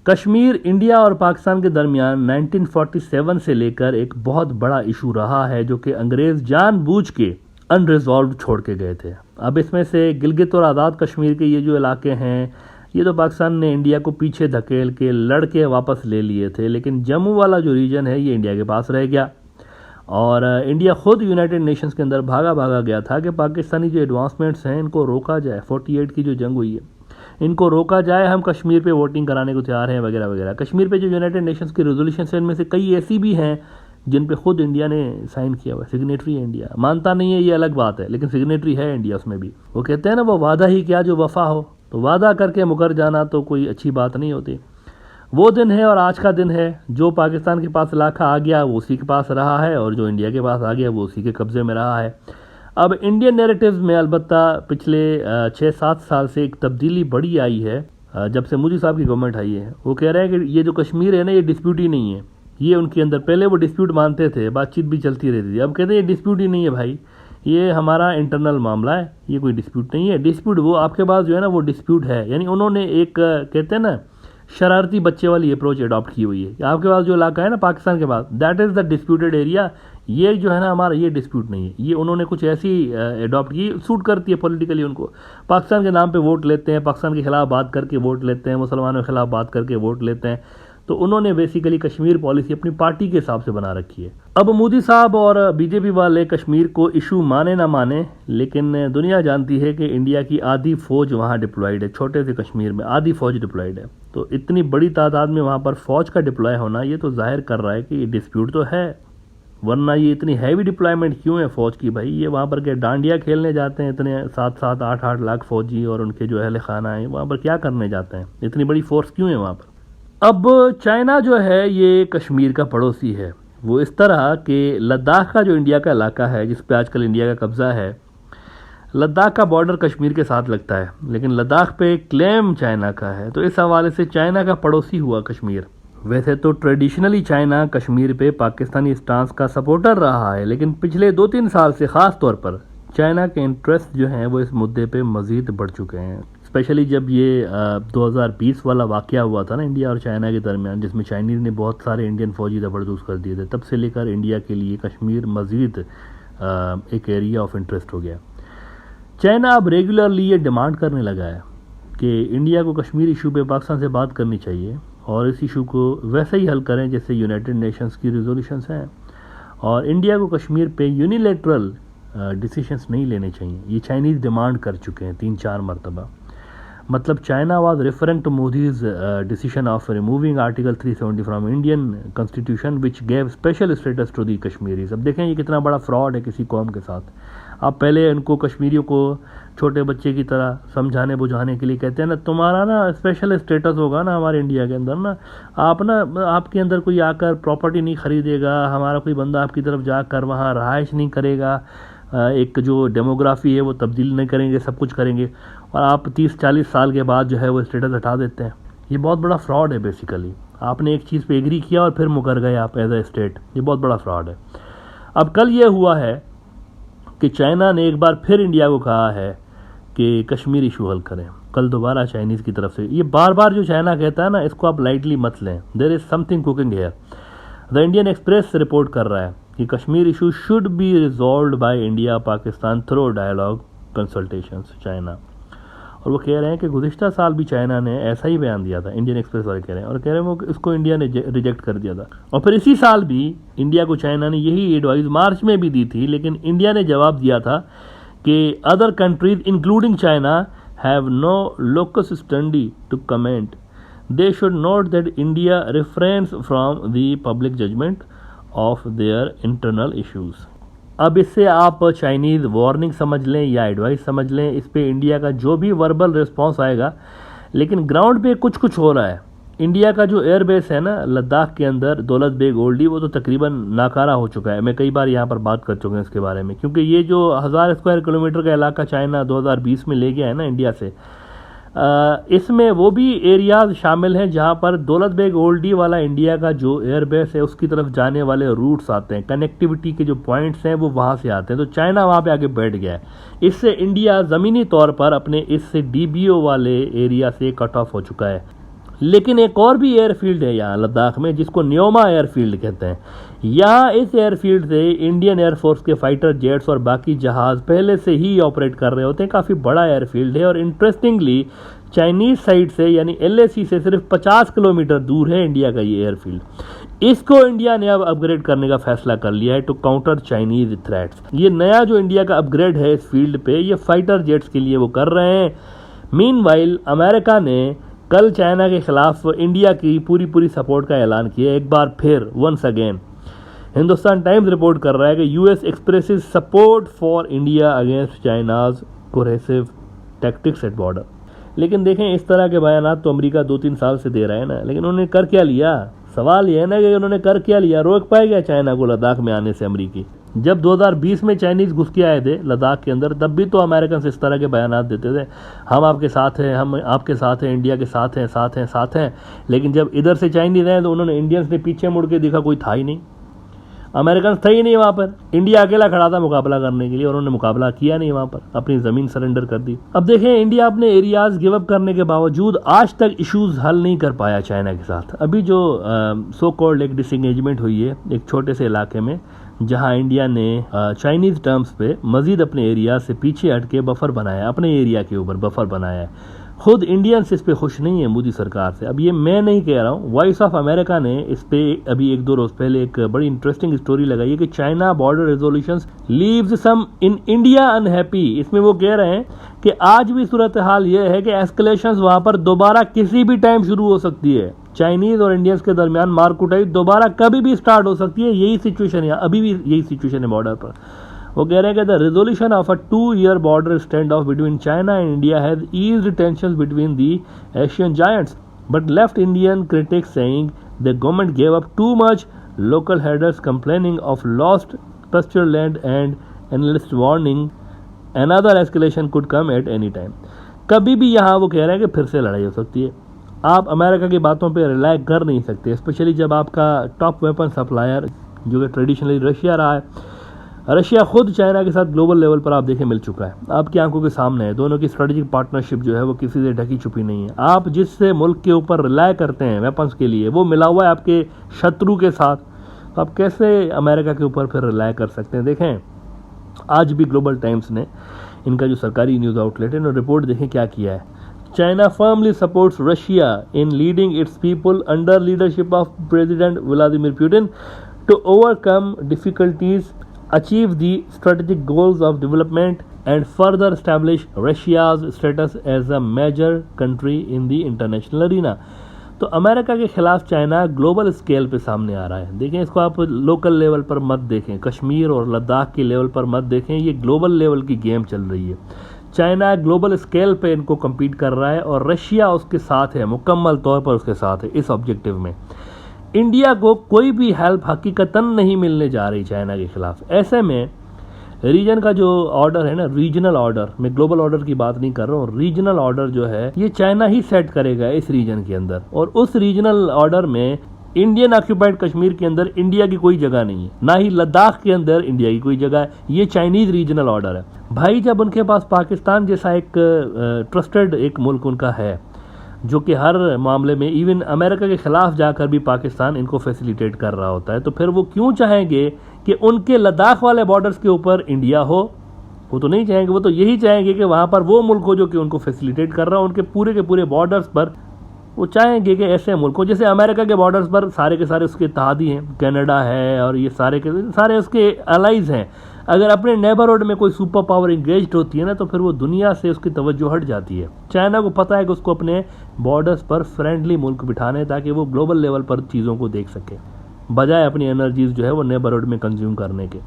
Kashmir India और पाकिस्तान के दरमियान 1947 से लेकर एक बहुत बड़ा इशू रहा है जो कि अंग्रेज जानबूझ के अनरिजॉल्व छोड़ के गए थे। अब इसमें से गिलगित और आज़ाद कश्मीर के ये जो इलाके हैं ये तो पाकिस्तान ने इंडिया को पीछे धकेल के लड़के वापस ले लिए थे, लेकिन जम्मू वाला जो रीजन है ये इंडिया के पास रह गया और इंडिया खुद यूनाइटेड नेशंस के अंदर भागा भागा गया था कि पाकिस्तानी जो एडवांसमेंट्स हैं इनको रोका जाए। 48 की जो जंग हुई है इनको रोका जाए, हम कश्मीर पे वोटिंग कराने को तैयार हैं वगैरह वगैरह। कश्मीर पे जो यूनाइटेड नेशंस की रेजोल्यूशन है इनमें से कई ऐसी भी हैं जिन पे खुद इंडिया ने साइन किया हुआ है, सिग्नेटरी है इंडिया। मानता नहीं है ये अलग बात है, लेकिन सिग्नेटरी है इंडिया उसमें भी। वो कहते हैं ना वो वादा ही क्या जो वफा हो, तो वादा करके मुकर जाना तो कोई अच्छी बात नहीं होती। वो दिन है और आज का दिन है। जो पाकिस्तान के पास इलाका आ गया वो उसी के पास रहा है और जो इंडिया के पास आ गया वो उसी के कब्जे में रहा है। अब इंडियन नैरेटिव्स में अलबत्ता पिछले 6-7 साल से एक तब्दीली बड़ी आई है। जब से मोदी साहब की गवर्नमेंट आई है वो कह रहे हैं कि ये जो कश्मीर है ना ये डिस्प्यूट ही नहीं है। ये उनके अंदर पहले वो डिस्प्यूट मानते थे, बातचीत भी चलती रहती थी, अब कहते हैं ये डिस्प्यूट ही नहीं है भाई, ये हमारा इंटरनल मामला है, ये कोई डिस्प्यूट नहीं है। डिस्प्यूट वो आपके पास जो है ना वो डिस्प्यूट है। यानी उन्होंने एक कहते हैं ना शरारती बच्चे वाली अप्रोच अडॉप्ट की हुई है। आपके पास जो इलाका है ना पाकिस्तान के पास, that is the disputed area, ये जो है ना हमारा ये डिस्प्यूट नहीं है। ये उन्होंने कुछ ऐसी अडॉप्ट की, सूट करती है पॉलिटिकली उनको। पाकिस्तान के नाम पे वोट लेते हैं, पाकिस्तान के खिलाफ बात करके वोट लेते हैं, मुसलमानों के खिलाफ बात करके वोट लेते हैं। तो उन्होंने बेसिकली कश्मीर पॉलिसी अपनी पार्टी के हिसाब से बना रखी है। अब मोदी साहब और बीजेपी वाले कश्मीर को इशू माने ना माने, लेकिन दुनिया जानती है कि इंडिया की आधी फौज वहाँ डिप्लॉयड है। छोटे से कश्मीर में आधी फौज डिप्लॉयड है, तो इतनी बड़ी तादाद में वहाँ पर फौज का डिप्लॉय होना ये तो जाहिर कर रहा है कि ये डिस्प्यूट तो है। वरना ये इतनी हैवी डिप्लॉयमेंट क्यों है फौज की भाई? ये वहाँ पर क्या डांडिया खेलने जाते हैं इतने 7-7, 8-8 लाख फौजी और उनके जो अहल खाना है वहाँ पर क्या करने जाते हैं? इतनी बड़ी फोर्स क्यों है वहाँ पर? अब चाइना जो है ये कश्मीर का पड़ोसी है। वो इस तरह कि लद्दाख का जो इंडिया का इलाका है जिस पे आजकल इंडिया का कब्जा है, लद्दाख का बॉर्डर कश्मीर के साथ लगता है, लेकिन लद्दाख पे क्लेम चाइना का है, तो इस हवाले से चाइना का पड़ोसी हुआ कश्मीर। वैसे तो ट्रेडिशनली चाइना कश्मीर पे पाकिस्तानी स्टांस का सपोर्टर रहा है, लेकिन पिछले 2-3 साल से ख़ास तौर पर चाइना के इंटरेस्ट जो हैं वो इस मुद्दे पे मज़ीद बढ़ चुके हैं। स्पेशली जब ये 2020 वाला वाक़या हुआ था ना इंडिया और चाइना के दरमियान, जिसमें चाइनीज़ ने बहुत सारे इंडियन फ़ौजी ज़बरदस्त कर दिए थे, तब से लेकर इंडिया के लिए कश्मीर मज़ीद एक एरिया ऑफ इंटरेस्ट हो गया। चाइना अब रेगुलरली ये डिमांड करने लगा है कि इंडिया को कश्मीर इशू पे पाकिस्तान से बात करनी चाहिए और इस इशू को वैसे ही हल करें जैसे यूनाइटेड नेशंस की रेजोल्यूशंस हैं, और इंडिया को कश्मीर पे यूनिलेटरल डिसीशंस नहीं लेने चाहिए। ये चाइनीज़ डिमांड कर चुके हैं 3-4 मरतबा। मतलब China was referring to Modi's decision of removing article 370 from Indian constitution which gave special status to the Kashmiris. अब देखें ये कितना बड़ा फ्रॉड है किसी कौम के साथ। आप पहले इनको कश्मीरियों को छोटे बच्चे की तरह समझाने बुझाने के लिए कहते हैं ना तुम्हारा ना स्पेशल स्टेटस होगा ना हमारे इंडिया के अंदर ना, आप ना आपके अंदर कोई आकर प्रॉपर्टी नहीं खरीदेगा, हमारा कोई बंदा आपकी तरफ जाकर वहाँ रहाइश नहीं करेगा, एक जो डेमोग्राफी है वो तब्दील नहीं करेंगे, सब कुछ करेंगे, और आप 30-40 साल के बाद जो है वो स्टेटस हटा देते हैं। ये बहुत बड़ा फ्रॉड है बेसिकली। आपने एक चीज़ पे एग्री किया और फिर मुकर गए आप एज ए स्टेट, ये बहुत बड़ा फ्रॉड है। अब कल ये हुआ है कि चाइना ने एक बार फिर इंडिया को कहा है कि कश्मीर इशू हल करें। कल दोबारा चाइनीज़ की तरफ से ये बार बार जो चाइना कहता है ना इसको आप लाइटली मत लें, there is something cooking here. The Indian Express report कर रहा है कि Kashmir issue should be resolved by India Pakistan through dialogue consultations China. और वो कह रहे हैं कि गुज़िश्ता साल भी चाइना ने ऐसा ही बयान दिया था, इंडियन एक्सप्रेस वाले कह रहे हैं, और कह रहे हैं वो इसको इंडिया ने रिजेक्ट कर दिया था। और फिर इसी साल भी इंडिया को चाइना ने यही एडवाइस मार्च में भी दी थी, लेकिन इंडिया ने जवाब दिया था कि other countries including China have no locus study to comment, they should note that India refrains from the public judgment of their internal issues. अब इससे आप चाइनीज़ वार्निंग समझ लें या एडवाइस समझ लें, इस पे इंडिया का जो भी वर्बल रिस्पांस आएगा, लेकिन ग्राउंड पे कुछ कुछ हो रहा है। इंडिया का जो एयरबेस है ना लद्दाख के अंदर दौलत बेग ओल्डी, वो तो तकरीबन नाकारा हो चुका है। मैं कई बार यहाँ पर बात कर चुका हूँ इसके बारे में, क्योंकि ये जो 1000 स्क्वायर किलोमीटर का इलाका चाइना 2020 में ले गया है ना इंडिया से, इसमें वो भी एरियाज शामिल हैं जहां पर दौलत बेग ओल्डी वाला इंडिया का जो एयरबेस है उसकी तरफ जाने वाले रूट्स आते हैं, कनेक्टिविटी के जो पॉइंट्स हैं वो वहां से आते हैं। तो चाइना वहां पे आके बैठ गया है। इससे इंडिया ज़मीनी तौर पर अपने इस DBO वाले एरिया से कट ऑफ हो चुका है। लेकिन एक और भी एयरफील्ड है यहाँ लद्दाख में जिसको न्योमा एयरफील्ड कहते हैं। यहाँ इस एयरफील्ड से इंडियन एयरफोर्स के फाइटर जेट्स और बाकी जहाज पहले से ही ऑपरेट कर रहे होते हैं। काफ़ी बड़ा एयरफील्ड है और इंटरेस्टिंगली चाइनीज साइड से यानी LAC से सिर्फ 50 किलोमीटर दूर है इंडिया का ये एयरफील्ड। इसको इंडिया ने अब अपग्रेड करने का फैसला कर लिया है टू काउंटर चाइनीज थ्रेट्स। ये नया जो इंडिया का अपग्रेड है इस फील्ड पे ये फाइटर जेट्स के लिए वो कर रहे हैं। मीनवाइल अमेरिका ने कल चाइना के खिलाफ इंडिया की पूरी सपोर्ट का ऐलान किया एक बार फिर once again. Hindustan Times report कर रहा है कि US expresses support for India against China's cohesive tactics at border. लेकिन देखें इस तरह के बयानात तो अमेरिका 2-3 साल से दे रहा है ना, लेकिन उन्होंने कर क्या लिया? सवाल यह है ना कि उन्होंने कर क्या लिया? रोक पाएगा चाइना को लद्दाख में आने से अमेरिकी? जब 2020 में चाइनीज घुस के आए थे लद्दाख के अंदर तब भी तो अमेरिकन इस तरह के बयानात देते थे, हम आपके साथ हैं, हम आपके साथ हैं, इंडिया के साथ हैं। लेकिन जब इधर से चाइनीज आए तो उन्होंने इंडियंस ने पीछे मुड़ के देखा कोई था ही नहीं, अमेरिकन थे ही नहीं वहाँ पर। इंडिया अकेला खड़ा था मुकाबला करने के लिए और उन्होंने मुकाबला किया नहीं वहाँ पर, अपनी ज़मीन सरेंडर कर दी। अब देखें इंडिया अपने एरियाज गिव अप करने के बावजूद आज तक इश्यूज हल नहीं कर पाया चाइना के साथ। अभी जो सो कॉल्ड एक डिसएंगेजमेंट हुई है एक छोटे से इलाके में जहां इंडिया ने चाइनीज टर्म्स पे मजीद अपने एरिया से पीछे हट के बफर बनाया, अपने एरिया के ऊपर बफर बनाया है। खुद इंडियंस इस पे खुश नहीं है मोदी सरकार से। अब ये मैं नहीं कह रहा हूँ, वॉइस ऑफ अमेरिका ने इस पे अभी 1-2 रोज पहले एक बड़ी इंटरेस्टिंग स्टोरी लगाई है कि China border resolutions leaves some in India unhappy. इसमें वो कह रहे हैं कि आज भी सूरत हाल ये है कि एस्केलेशंस वहां पर दोबारा किसी भी टाइम शुरू हो सकती है। चाइनीज और इंडियंस के दरमियान मारकुटाई दोबारा कभी भी स्टार्ट हो सकती है। यही सिचुएशन है, अभी भी यही सिचुएशन है बॉर्डर पर। वो कह रहे हैं कि the resolution of a 2-year border stand of between China and India has eased tensions between the Asian giants but left Indian critics saying the government gave up too much, local headers complaining of lost pasture land and analysts warning another escalation could come at any time। कभी भी यहाँ वो कह रहे हैं कि फिर से लड़ाई हो सकती है। आप अमेरिका की बातों पे रिलाई कर नहीं सकते, स्पेशली जब आपका टॉप वेपन सप्लायर जो कि ट्रेडिशनली रशिया रहा है। रशिया खुद चाइना के साथ ग्लोबल लेवल पर आप देखें मिल चुका है, आपकी आंखों के सामने है। दोनों की स्ट्रेटेजिक पार्टनरशिप जो है वो किसी से ढकी छुपी नहीं है। आप जिससे मुल्क के ऊपर रिलाई करते हैं वेपन्स के लिए वो मिला हुआ है आपके शत्रु के साथ, तो आप कैसे अमेरिका के ऊपर फिर रिलाई कर सकते हैं। देखें आज भी ग्लोबल टाइम्स ने, इनका जो सरकारी न्यूज़ आउटलेट है, उन्होंने रिपोर्ट देखें क्या किया है। China firmly supports Russia in leading its people under leadership of president Vladimir Putin to overcome difficulties, achieve the strategic goals of development and further establish Russia's status as a major country in the international arena. तो America के खिलाफ China global scale पे सामने आ रहा है। देखें इसको आप लोकल लेवल पर मत देखें, कश्मीर और लद्दाख के लेवल पर मत देखें, ये ग्लोबल लेवल की गेम चल रही है। चाइना ग्लोबल स्केल पे इनको कम्पीट कर रहा है और रशिया उसके साथ है, मुकम्मल तौर पर उसके साथ है इस ऑब्जेक्टिव में। इंडिया को कोई भी हेल्प हकीकतन नहीं मिलने जा रही चाइना के खिलाफ। ऐसे में रीजन का जो ऑर्डर है ना, रीजनल ऑर्डर, मैं ग्लोबल ऑर्डर की बात नहीं कर रहा हूँ, रीजनल ऑर्डर जो है ये चाइना ही सेट करेगा इस रीजन के अंदर। और उस रीजनल ऑर्डर में इंडियन ऑक्यूपाइड कश्मीर के अंदर इंडिया की कोई जगह नहीं है, ना ही लद्दाख के अंदर इंडिया की कोई जगह है। ये चाइनीज रीजनल ऑर्डर है भाई। जब उनके पास पाकिस्तान जैसा एक ट्रस्टेड एक मुल्क उनका है जो कि हर मामले में इवन अमेरिका के खिलाफ जाकर भी पाकिस्तान इनको फैसिलिटेट कर रहा होता है, तो फिर वो क्यों चाहेंगे कि उनके लद्दाख वाले बॉर्डर्स के ऊपर इंडिया हो? वो तो नहीं चाहेंगे, वो तो यही चाहेंगे कि वहाँ पर वो मुल्क हो जो कि उनको फैसिलिटेट कर रहा हो। उनके पूरे के पूरे बॉर्डर्स पर वो चाहेंगे कि ऐसे मुल्क हो, जैसे अमेरिका के बॉर्डर्स पर सारे के सारे उसके इत्तेहादी हैं, कनाडा है और ये सारे के सारे उसके अलाइज हैं। अगर अपने नेबरहुड में कोई सुपर पावर इंगेज्ड होती है ना, तो फिर वो दुनिया से उसकी तवज्जो हट जाती है। चाइना को पता है कि उसको अपने बॉर्डर्स पर फ्रेंडली मुल्क बिठाने ताकि वो ग्लोबल लेवल पर चीज़ों को देख सके, बजाय अपनी एनर्जीज जो है वो नेबरहुड में कंज्यूम करने के।